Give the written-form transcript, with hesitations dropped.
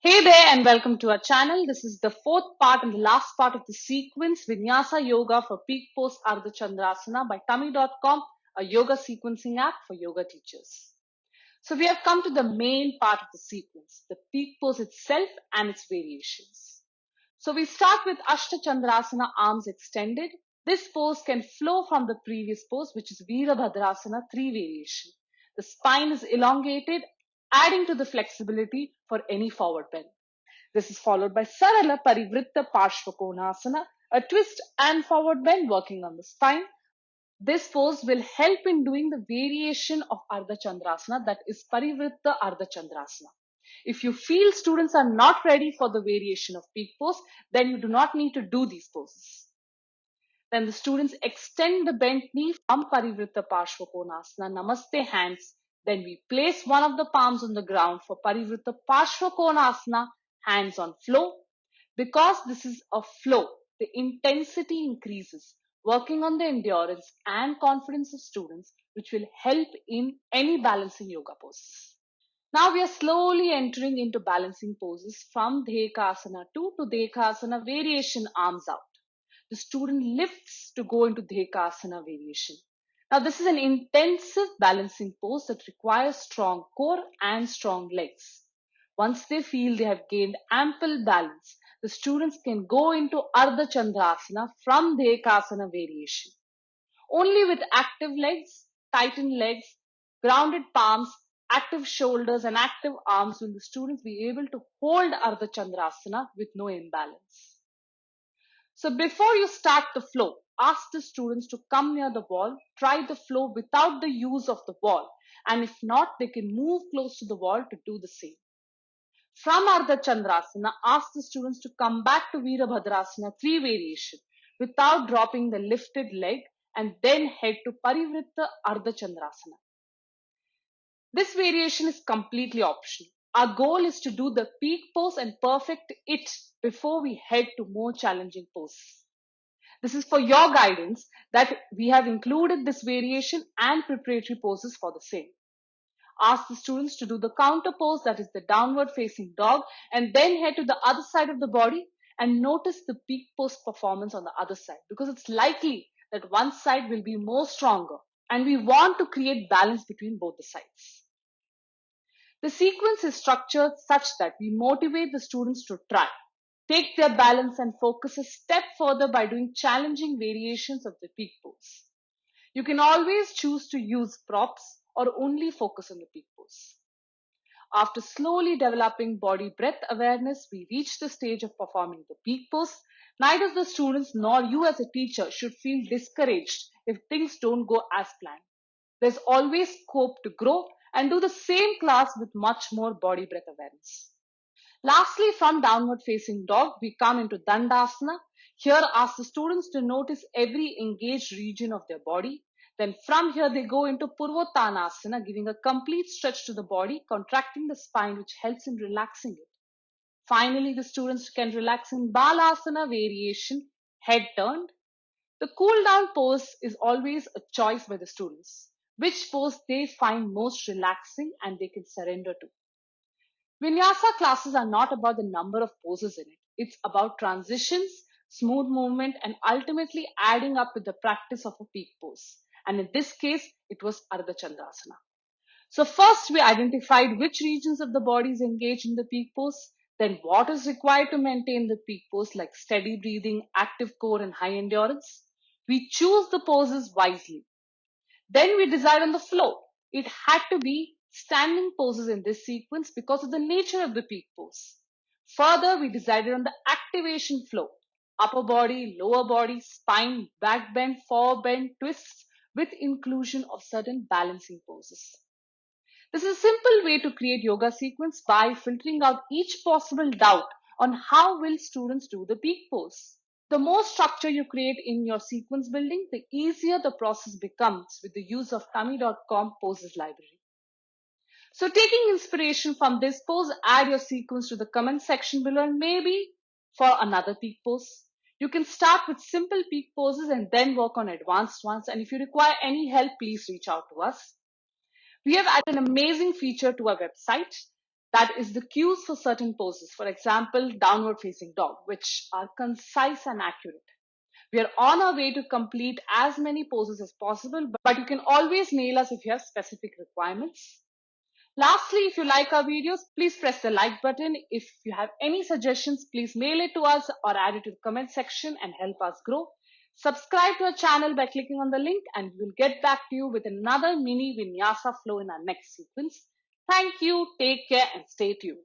Hey there and welcome to our channel. This is the fourth part and the last part of the sequence Vinyasa Yoga for Peak Pose Ardha Chandrasana by Tummy.com, a yoga sequencing app for yoga teachers. So we have come to the main part of the sequence, the peak pose itself and its variations. So we start with Ashta Chandrasana, arms extended. This pose can flow from the previous pose, which is Virabhadrasana 3 variation. The spine is elongated, adding to the flexibility for any forward bend. This is followed by Sarala Parivritta Parshvakonasana, a twist and forward bend working on the spine. This pose will help in doing the variation of Ardha Chandrasana, that is Parivritta Ardha Chandrasana. If you feel students are not ready for the variation of peak pose, then you do not need to do these poses. Then the students extend the bent knee from Parivritta Parshvakonasana, Namaste hands. Then we place one of the palms on the ground for Parivritta Parshvakonasana, hands on floor. Because this is a flow, the intensity increases, working on the endurance and confidence of students, which will help in any balancing yoga poses. Now we are slowly entering into balancing poses from Dhekasana 2 to Dhekasana variation, arms out. The student lifts to go into Dhekasana variation. Now this is an intensive balancing pose that requires strong core and strong legs. Once they feel they have gained ample balance, the students can go into Ardha Chandrasana from Dhekasana variation. Only with active legs, tightened legs, grounded palms, active shoulders and active arms will the students be able to hold Ardha Chandrasana with no imbalance. So before you start the flow, ask the students to come near the wall, try the flow without the use of the wall, and if not, they can move close to the wall to do the same. From Ardha Chandrasana, ask the students to come back to Virabhadrasana 3 variation without dropping the lifted leg and then head to Parivritta Ardha Chandrasana. This variation is completely optional. Our goal is to do the peak pose and perfect it before we head to more challenging poses. This is for your guidance that we have included this variation and preparatory poses for the same. Ask the students to do the counter pose, that is the downward facing dog, and then head to the other side of the body and notice the peak pose performance on the other side, because it's likely that one side will be more stronger and we want to create balance between both the sides. The sequence is structured such that we motivate the students to try, take their balance and focus a step further by doing challenging variations of the peak pose. You can always choose to use props or only focus on the peak pose. After slowly developing body breath awareness, we reach the stage of performing the peak pose. Neither the students nor you as a teacher should feel discouraged if things don't go as planned. There's always scope to grow and do the same class with much more body breath awareness. Lastly, from downward facing dog, we come into Dandasana. Here, ask the students to notice every engaged region of their body. Then from here, they go into Purvottanasana, giving a complete stretch to the body, contracting the spine, which helps in relaxing it. Finally, the students can relax in Balasana variation, head turned. The cool down pose is always a choice by the students, which pose they find most relaxing and they can surrender to. Vinyasa classes are not about the number of poses in it. It's about transitions, smooth movement, and ultimately adding up with the practice of a peak pose. And in this case, it was Ardha Chandrasana. So first we identified which regions of the body is engaged in the peak pose, then what is required to maintain the peak pose, like steady breathing, active core, and high endurance. We choose the poses wisely. Then we decide on the flow. It had to be standing poses in this sequence because of the nature of the peak pose. Further, we decided on the activation flow. Upper body, lower body, spine, back bend, forward bend, twists with inclusion of certain balancing poses. This is a simple way to create yoga sequence by filtering out each possible doubt on how will students do the peak pose. The more structure you create in your sequence building, the easier the process becomes with the use of Tummy.com poses library. So taking inspiration from this pose, add your sequence to the comment section below and maybe for another peak pose. You can start with simple peak poses and then work on advanced ones. And if you require any help, please reach out to us. We have added an amazing feature to our website. That is the cues for certain poses. For example, downward facing dog, which are concise and accurate. We are on our way to complete as many poses as possible, but you can always mail us if you have specific requirements. Lastly, if you like our videos, please press the like button. If you have any suggestions, please mail it to us or add it to the comment section and help us grow. Subscribe to our channel by clicking on the link, and we will get back to you with another mini vinyasa flow in our next sequence. Thank you, take care, and stay tuned.